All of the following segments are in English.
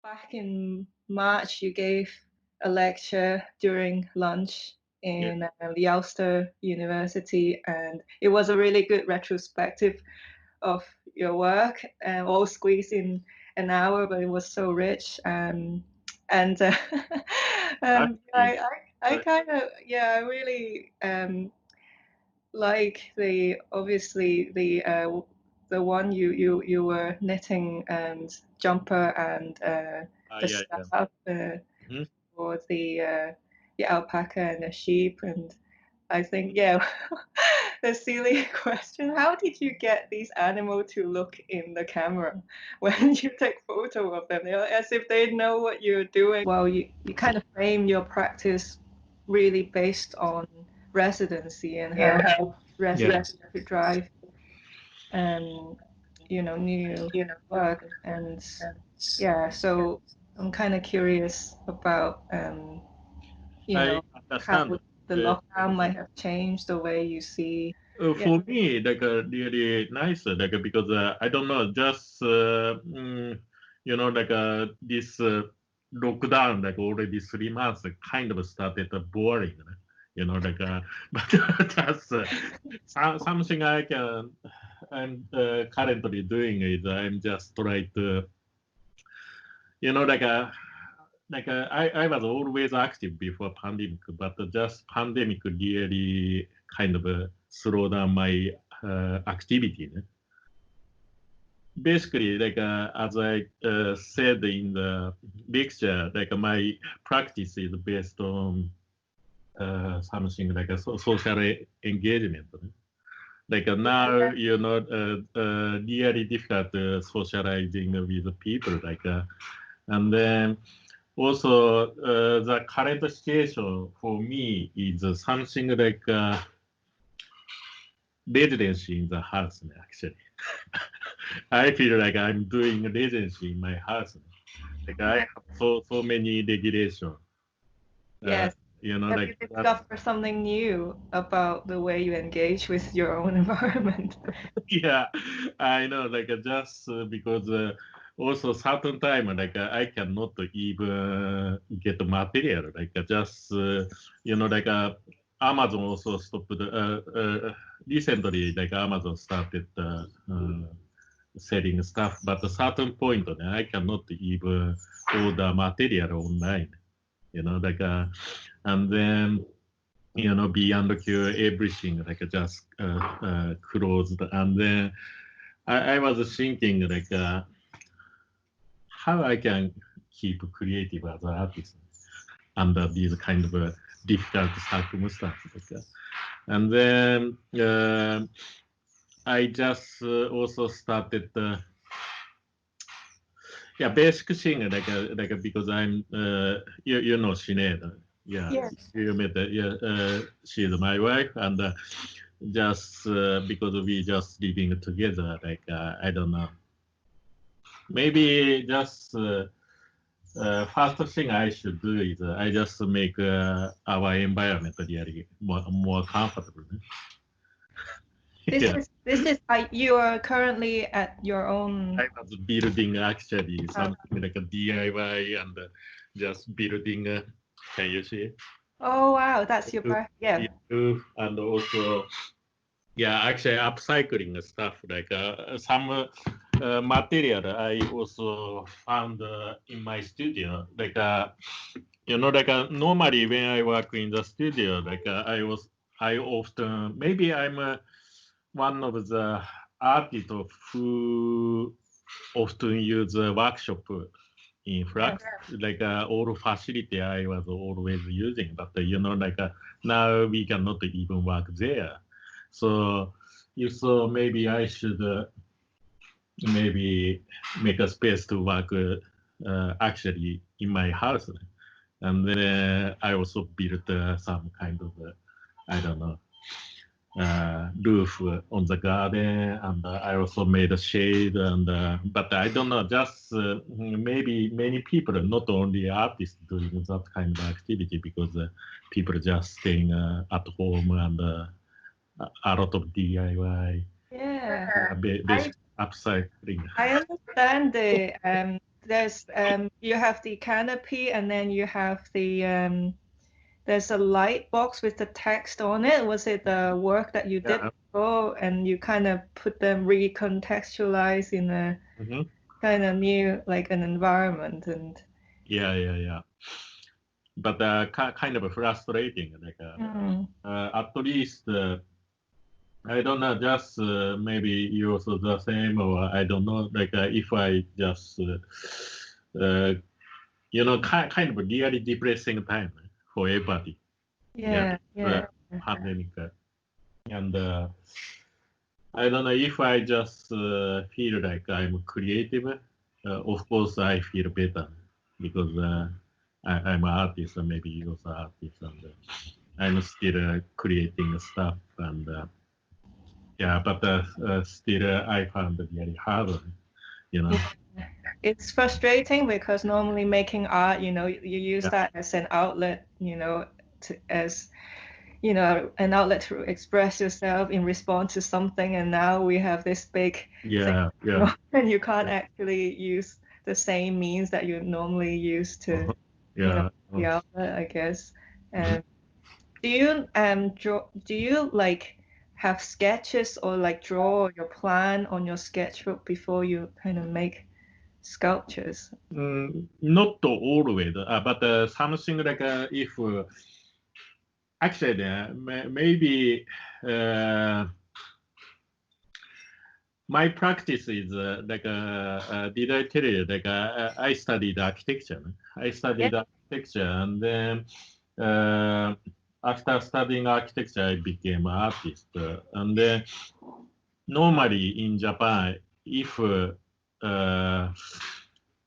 Back in March, you gave a lecture during lunch Yeah. in the Ulster University, and it was a really good retrospective of your work, and all squeezed in an hour, but it was so rich. And Actually, I uh, kind of, yeah, I really like the one you were knitting and jumper and the yeah, yeah. stuff Mhm. for the alpaca and the sheep. And I think, yeah, the silly question, how did you get these animals to look in the camera when you take photo of them? They're as if they know what you're doing. Well, you kind of frame your practice really based on residency and how Yeah. residents to drive and new work. And yeah, so I'm kind of curious about I how understand. the Uh, lockdown might have changed the way you see. Yeah. for me, really nice, because I don't know, just this lockdown, already 3 months, kind of started boring, but just something I'm currently doing is I'm just trying to, you know, I was always active before pandemic, but just pandemic really kind of slow down my activity. Basically, as I said in the lecture, my practice is based on something like a social engagement. Now, really difficult socializing with people, and then also, the current situation for me is something like residency in the house, actually. I feel like I'm doing residency in my house. I have so many regulations. Uh, Yes. you know, Have like you that. discovered something new about the way you engage with your own environment? Yeah, I know, just because also certain time, I cannot even get material, just, Amazon also stopped, recently, Amazon started selling stuff, but at a certain point, I cannot even order material online, and then, beyond cure everything, just closed, and then I was thinking how I can keep creative as an artist under these kind of difficult circumstances. And then I just also started, yeah, basic thing because I'm, you know, Sinead, yeah, Yes. you met, yeah, she's my wife, and just because we just living together, I don't know, maybe just. First thing I should do is I just make our environment really more comfortable. This Yeah, is you are currently at your own. I was building actually something like a DIY and just building. Can you see? Oh wow, that's your back. Yeah. And also, yeah, actually upcycling stuff some material I also found in my studio. Normally when I work in the studio, I often, maybe I'm one of the artists who often use a workshop in Yeah. Flax, all facility I was always using, but now we cannot even work there. So you saw maybe I should maybe make a space to work actually in my house. And then I also built some kind of, I don't know, roof on the garden, and I also made a shade. And but I don't know, just maybe many people, not only artists, doing that kind of activity because people just staying at home and a lot of DIY, Yeah. basic upcycling. I understand there's you have the canopy, and then you have the there's a light box with the text on it. Was it the work that you did before, and you kind of put them recontextualize in a kind of new, like an environment? And yeah. But kind of frustrating. Like at least I don't know. Just maybe you also the same, or I don't know. Like if I just you know, kind of really depressing time for everybody. Yeah. Pandemic, and I don't know if I just feel like I'm creative. Of course, I feel better because I'm an artist, and maybe you're also an artist, and I'm still creating stuff, and yeah, but still I found it really hard, you know. It's frustrating because normally making art, you use that as an outlet, as an outlet to express yourself in response to something, and now we have this big thing, and you can't actually use the same means that you normally use to the outlet, I guess. Do you draw? Do you like have sketches or like draw your plan on your sketchbook before you kind of make sculptures? Not always, but something like if actually maybe my practice is like did I tell you like I studied architecture. I studied architecture, and then after studying architecture, I became an artist. And then normally in Japan, if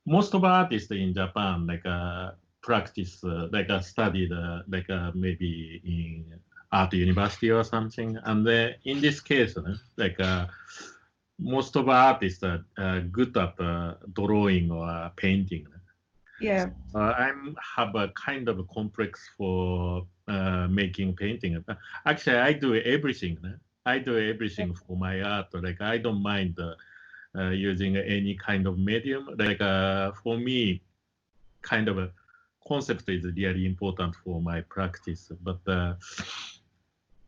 most of artists in Japan like practice like studied like maybe in art university or something, and then in this case like most of artists are good at drawing or painting. Yeah. I have a kind of a complex for making painting. Actually, I do everything. I do everything for my art. Like I don't mind using any kind of medium. Like for me, kind of a concept is really important for my practice. But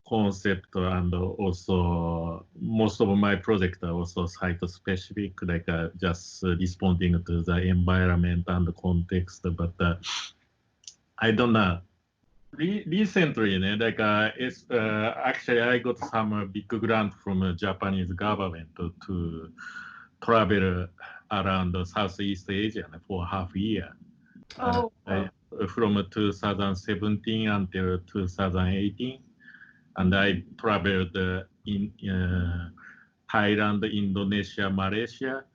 concept and also most of my projects are also site specific, like just responding to the environment and the context. But I don't know. Recently, like it's actually I got some big grant from Japanese government to travel around Southeast Asia for half a year. From 2017 until 2018. And I traveled in Thailand, Indonesia, Malaysia.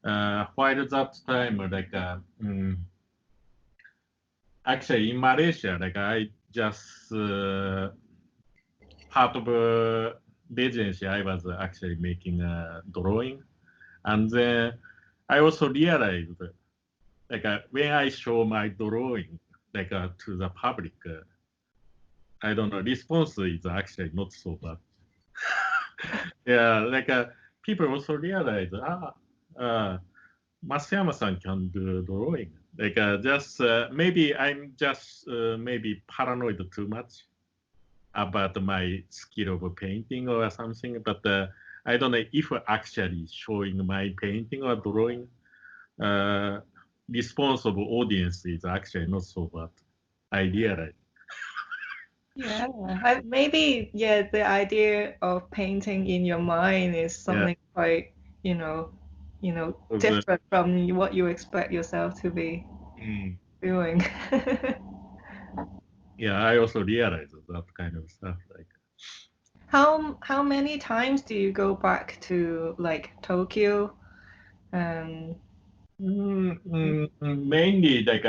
While that time, like actually in Malaysia, like I just part of residency, I was actually making a drawing, and then I also realized, like when I show my drawing, like to the public, I don't know, response is actually not so bad. Yeah, like people also realize, Masuyama-san can do drawing. Like just maybe I'm just maybe paranoid too much about my skill of painting or something, but I don't know if actually showing my painting or drawing, response of audience is actually not so bad. I realize. Yeah, maybe the idea of painting in your mind is something quite, different from what you expect yourself to be doing. Yeah, I also realize that kind of stuff. Like, how many times do you go back to like Tokyo? Mainly like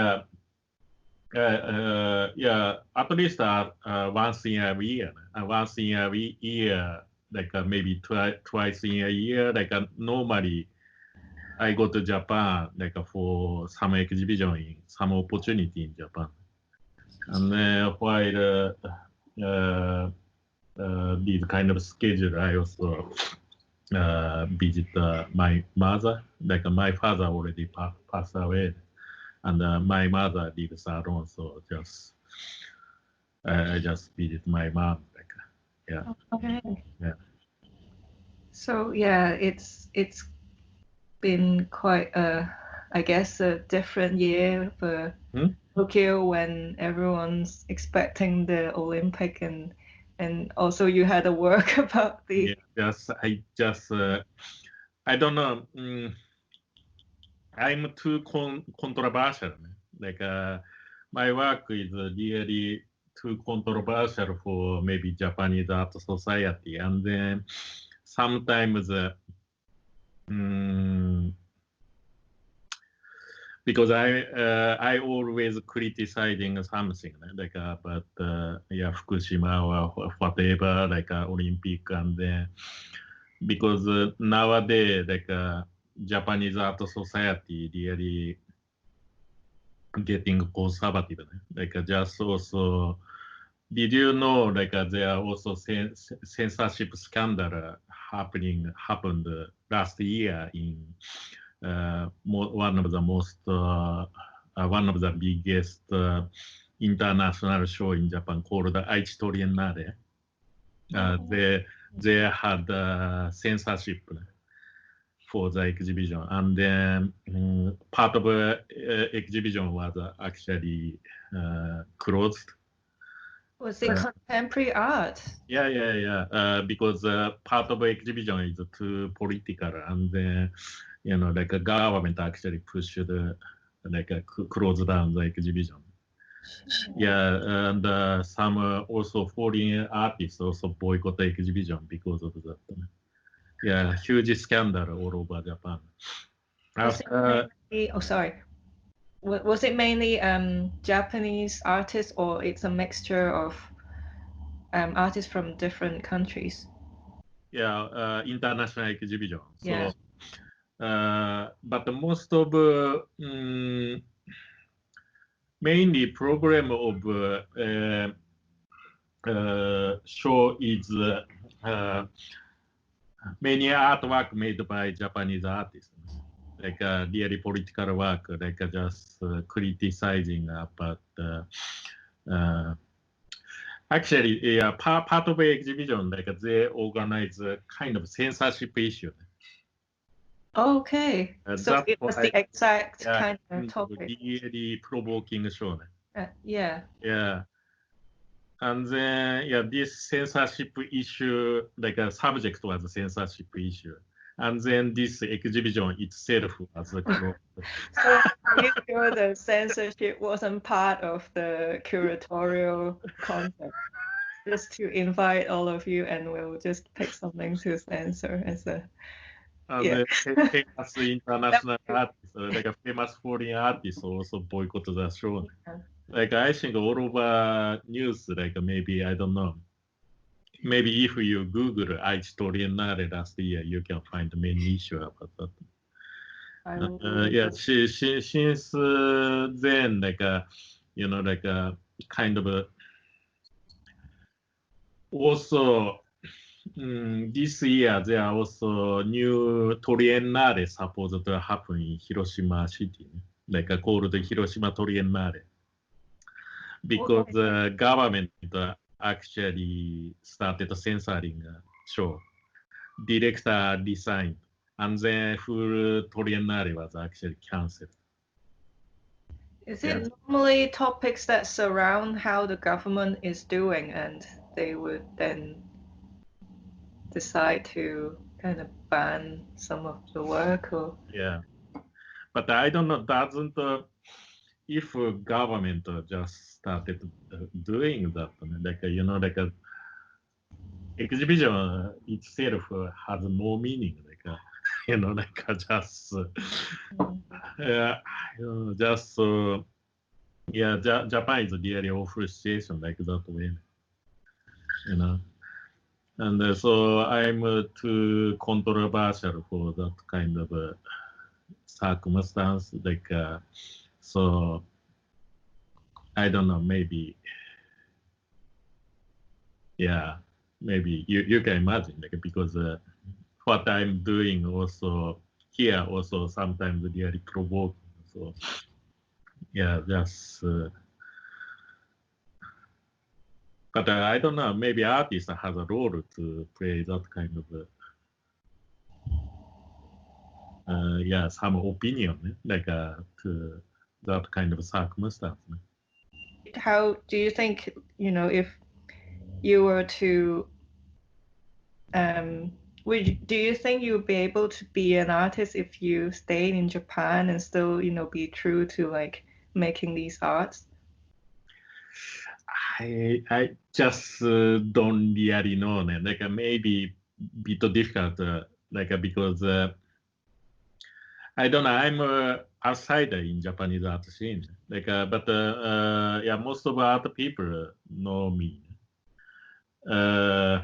yeah, at least once in a year. Once in a year, like maybe twice in a year. Like normally, I go to Japan like for some exhibition, some opportunity in Japan. And then while these kind of schedule, I also visit my mother. Like my father already passed away, and my mother lives alone. So I just visit my mom. Like yeah, Okay. yeah. So yeah, it's been quite I guess a different year for Hmm? Tokyo when everyone's expecting the Olympic and also you had to work about Yeah, the I don't know. I'm too controversial. Like my work is really too controversial for maybe Japanese art society, and then sometimes mm, because I always criticizing something like but yeah, Fukushima or whatever, like Olympic, and then because nowadays like Japanese art society really getting conservative. Like just also, did you know like there are also censorship scandal happened last year in one of the most one of the biggest international show in Japan called the Aichi Triennale. They had censorship for the exhibition, and then part of exhibition was actually closed. was it contemporary art? Yeah. Because part of exhibition is too political, and then like a government actually pushed like close down the exhibition. Yeah, and some also foreign artists also boycott the exhibition because of that. Yeah, huge scandal all over Japan. Was it After mainly, oh sorry, was it mainly Japanese artists or it's a mixture of artists from different countries? yeah, international exhibition. Yeah. So, but most of mainly problem of show is many artwork made by Japanese artists, like really political work, like just criticizing about. Actually, yeah, part of the exhibition, like they organize a kind of censorship issue. Okay. So That's it was why, the exact yeah, kind of kind of topic. really provoking show. Yeah. Yeah. And then, yeah, this censorship issue, like a subject was a censorship issue. And then this exhibition itself was a closed. So are you sure the censorship wasn't part of the curatorial concept? Just to invite all of you and we'll just pick something to censor as a And yeah. then famous That international would artists, like a famous foreign artists also boycott the show. be, yeah. Like I think all over news, like maybe, I don't know, maybe if you Google Aichi Triennale last year, you can find many issues about that. I will Yeah, since then, like like a kind of also this year there are also new Triennale supposed to happen in Hiroshima city, like called Hiroshima Triennale, because okay. the government actually started censoring show. Director resigned, and then full Triennale was actually cancelled. Is Yeah. it normally topics that surround how the government is doing and they would then decide to kind of ban some of the work or Yeah, but I don't know. Doesn't if government just started doing that, like like a exhibition itself has no meaning, like like just uh, just yeah, Japan is really awful situation like that way, you know. And so I'm too controversial for that kind of circumstance. Like, so I don't know, maybe, yeah, maybe you can imagine, like, because what I'm doing also here also sometimes really provoking. So yeah, just. But I don't know. Maybe artist has a role to play that kind of. Yeah, some opinion like to that kind of circumstance. How do you think, if you were to, do you think you would be able to be an artist if you stayed in Japan and still, be true to like making these arts? I just don't really know. Like maybe bit difficult. Because I don't know. I'm a outsider in Japanese art scene. But yeah, most of art people know me. I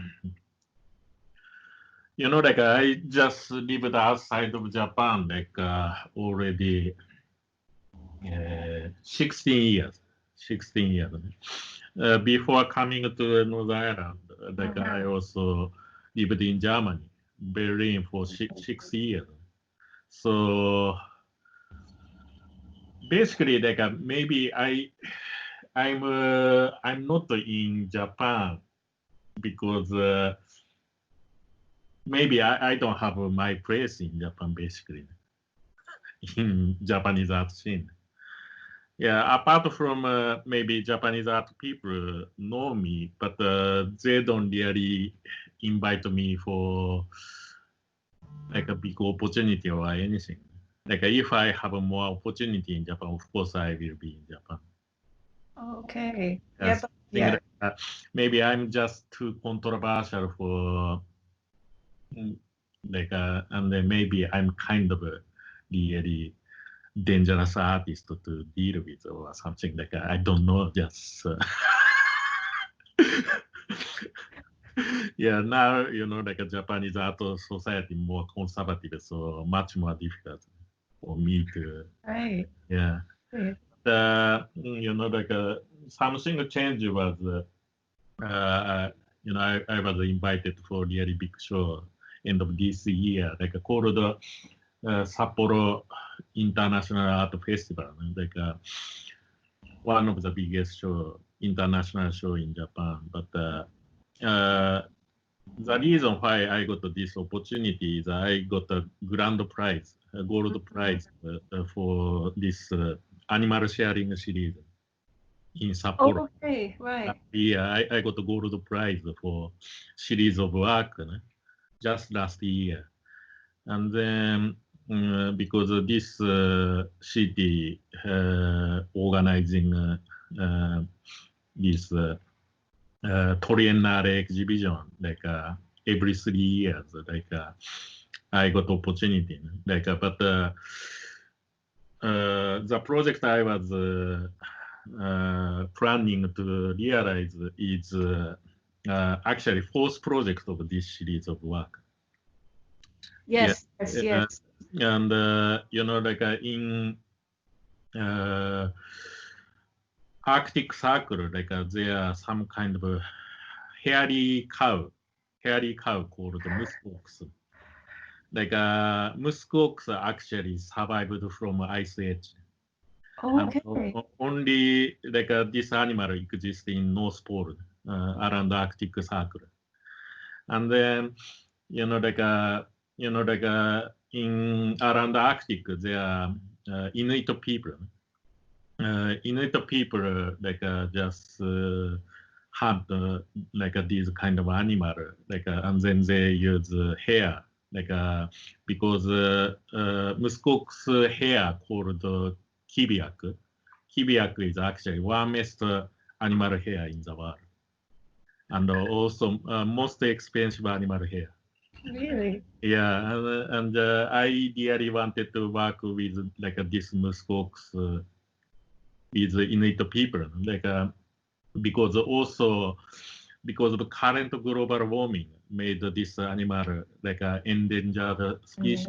just lived outside of Japan already 16 years. 16 years. Before coming to Northern Ireland, I also lived in Germany, Berlin for 6 years. So basically, maybe I'm not in Japan because maybe I don't have my place in Japan basically in Japanese art scene. Yeah, apart from maybe Japanese art people know me, but they don't really invite me for like a big opportunity or anything. Like if I have a more opportunity in Japan, of course I will be in Japan. Okay. Yeah, Yes, but think yeah. that, maybe I'm just too controversial for and then maybe I'm kind of a really dangerous artist to deal with or something I don't know. Just yeah, now a Japanese art society more conservative, so much more difficult for me to Right. yeah. Right. Something change was I was invited for really big show end of this year, called Sapporo International Art Festival, one of the biggest international show in Japan. But the reason why I got this opportunity is I got a grand prize, a gold prize for this animal sharing series in Sapporo. Okay, right. Yeah, I got a gold prize for series of work just last year. And then because of this city organizing this triennial exhibition, every 3 years, I got opportunity. But the project I was planning to realize is actually fourth project of this series of work. Yes, yes, yes. And in Arctic Circle, there are some kind of a hairy cow called the muskox. Muskox actually survived from ice age. And Okay. only this animal exists in North Pole around the Arctic Circle. And then in around the Arctic there are Inuit people. Inuit people just hunt these kind of animal and then they use hair because muskox hair called kibiak. Kibiak is actually warmest animal hair in the world and also most expensive animal hair. Really? Yeah, and I really wanted to work with this muskox with Inuit people, because also because of the current global warming made this animal endangered species.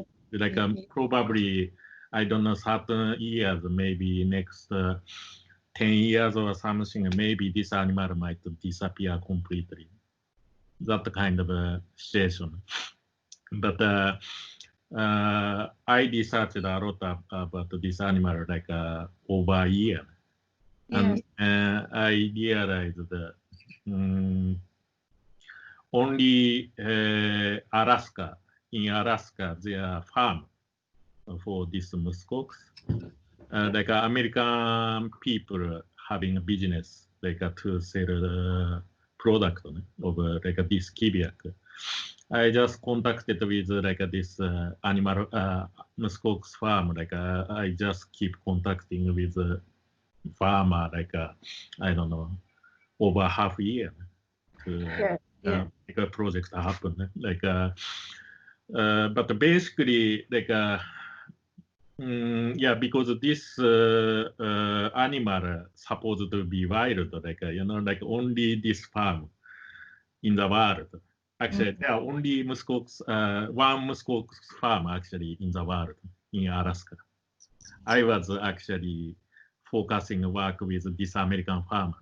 Probably I don't know certain years, maybe next 10 years or something, maybe this animal might disappear completely. That kind of a situation. But I researched a lot about this animal like over a year, Yeah. and I realized that only Alaska, in Alaska, there are farms for these muskox. Like American people having a business like to sell the product of like this kibiak. I just contacted with like this animal muskox farm. Like I just keep contacting with farmer like I don't know over half a year to make a project happen. Like but basically like yeah, because this animal supposed to be wild, like like only this farm in the world. Actually, there are only muskox, one muskox farm actually in the world in Alaska. I was actually focusing work with this American farmer.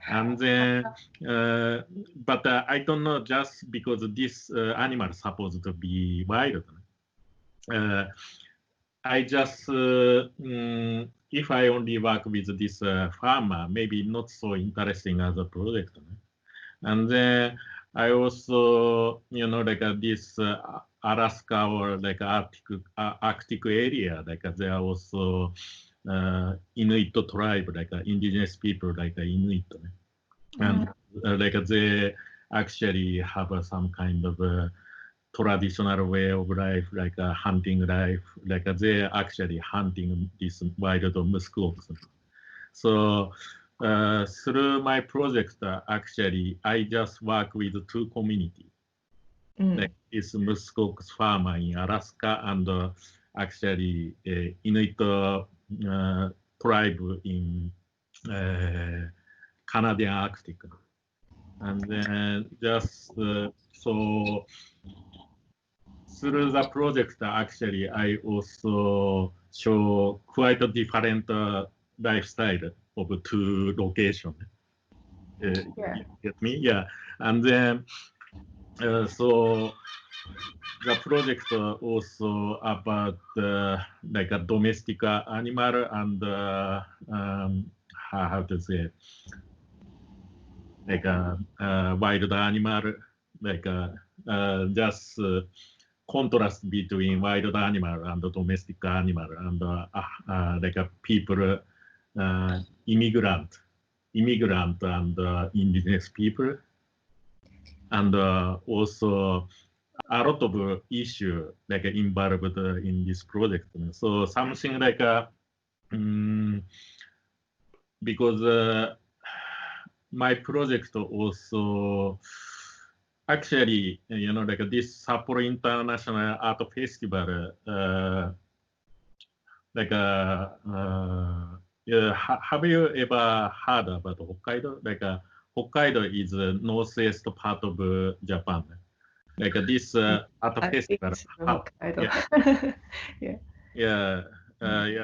And then, but I don't know, just because this animal is supposed to be wild. I just, if I only work with this farmer, maybe not so interesting as a project. And then I also, like this Alaska or like Arctic area, like there are also Inuit tribe, like indigenous people, like Inuit. And like they actually have some kind of traditional way of life, like hunting life, like they actually hunting this wild muskox. So through my project, actually, I just work with two communities. Like this muskox farmer in Alaska and actually Inuit tribe in Canadian Arctic. And then just so through the project, actually, I also show quite a different lifestyle of two locations. You get me? Yeah. And then, so the project also about like a domestic animal and how to say, like a wild animal, like just contrast between wild animal and domestic animal and like a people, immigrant and indigenous people, and also a lot of issue like involved in this project. So something like because my project also actually, like this Sapporo International Art Festival, like yeah, have you ever heard about Hokkaido? Like Hokkaido is the northwest part of Japan. Like this art festival. Yeah.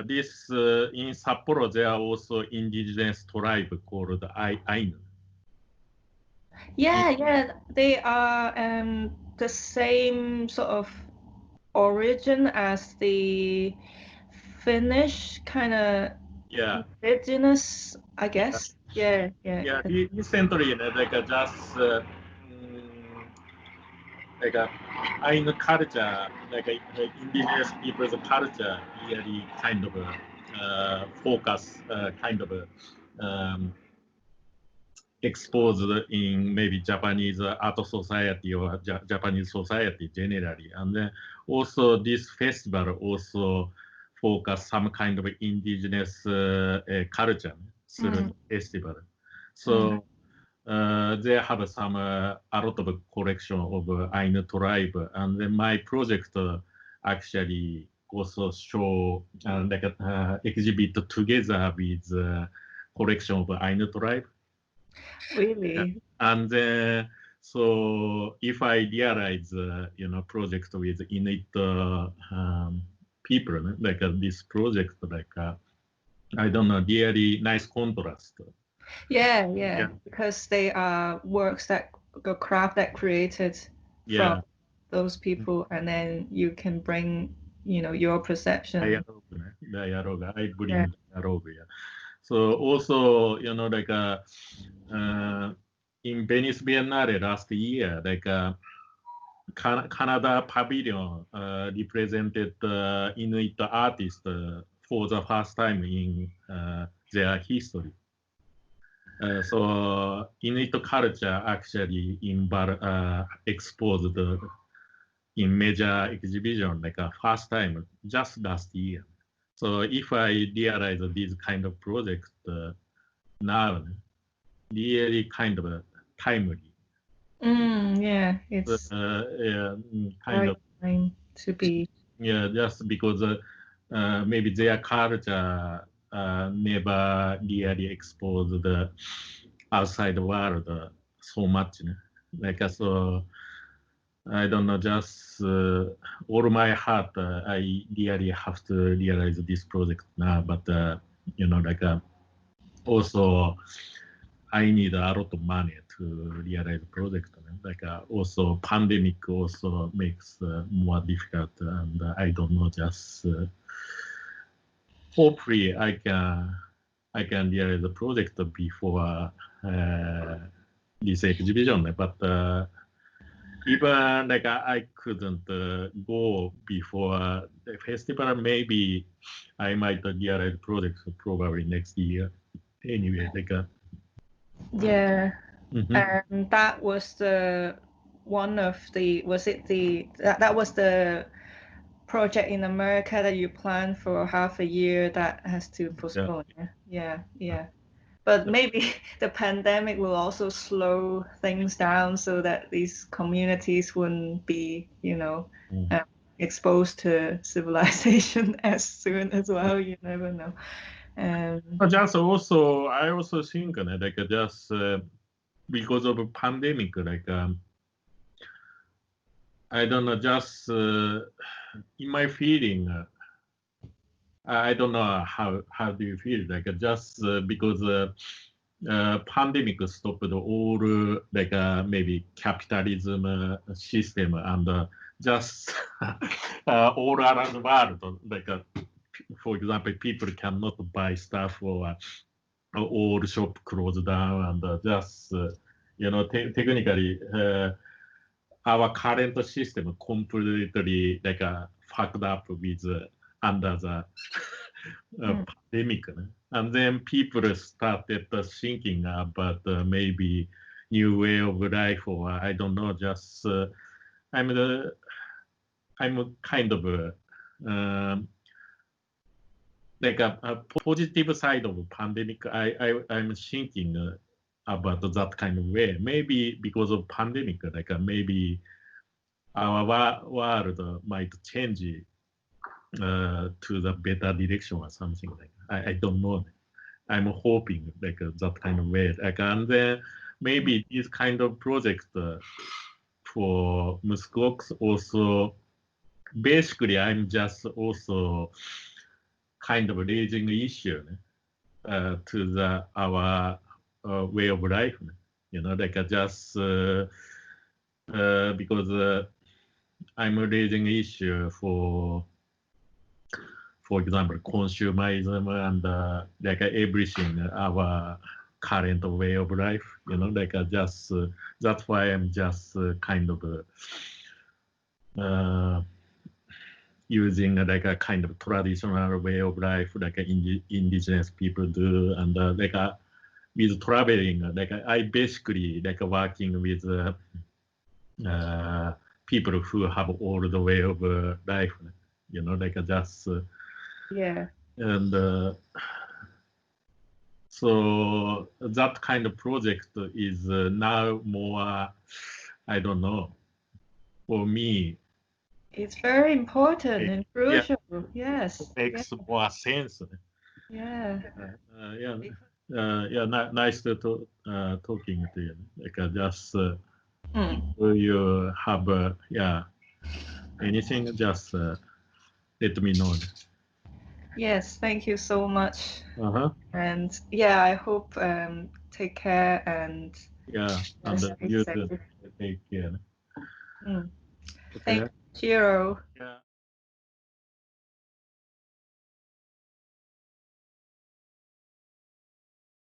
This in Sapporo there are also indigenous tribe called Ainu. Yeah, they are the same sort of origin as the Finnish kind of indigenous, I guess. Yeah. Recently, like just like Ainu culture, like indigenous people's culture, really kind of focus, kind of exposed in maybe Japanese art society or Japanese society generally. And then also this festival also focus some kind of indigenous culture through the festival. So they have some a lot of collection of Ainu tribe, and then my project actually also show like exhibit together with collection of Ainu tribe. Really? And then so if I realize project with Inuit people, like this project, like I don't know, really nice contrast. Yeah, because they are works that the craft that created from those people, and then you can bring, your perception. Dialogue. I bring Yeah. dialogue. Yeah. So also, in Venice Biennale last year, Canada Pavilion represented Inuit artists for the first time in their history. So Inuit culture actually exposed in major exhibition first time just last year. So if I realize this kind of project now, really kind of timely. Yeah, it's Kind of time to be. Yeah, just because maybe their culture never really exposed the outside world so much. So I don't know, just all my heart, I really have to realize this project now, but also I need a lot of money to realize the project. Also pandemic also makes more difficult, and I don't know. Just hopefully I can realize the project before this exhibition. But even I couldn't go before the festival. Maybe I might realize the project probably next year. Anyway, Yeah. Mhm. And that was one of the, that was the project in America that you planned for half a year that has to postpone. Yeah. But maybe the pandemic will also slow things down so that these communities wouldn't be, exposed to civilization as soon as well. You never know. Just also, I also think just because of a pandemic, I don't know, just in my feeling, I don't know how do you feel just because pandemic stopped all maybe capitalism system and just all around the world for example people cannot buy stuff or all shop closed down and just technically our current system completely fucked up with under the pandemic. And then people started thinking about maybe new way of life or I don't know, just I'm kind of a positive side of pandemic. I'm thinking about that kind of way. Maybe because of pandemic, maybe our world might change to the better direction or something like that. I don't know. I'm hoping that kind of way. And then maybe this kind of project for Muskox also, basically I'm just also kind of raising issue to our way of life. Just because I'm raising issue for example, consumerism and everything, our current way of life, just that's why I'm just kind of using a kind of traditional way of life, indigenous people do, and with traveling, I basically working with people who have old way of life, just. Yeah. And so that kind of project is now more, I don't know, for me. It's very important and crucial. Yes. Makes more sense. Yeah. Nice to talking to you. Just Mm. if you have anything, just let me know. Yes, thank you so much. Uh-huh. And yeah, I hope take care and And stay you safe. take care. Mm. Thanks, Shiro. Yeah.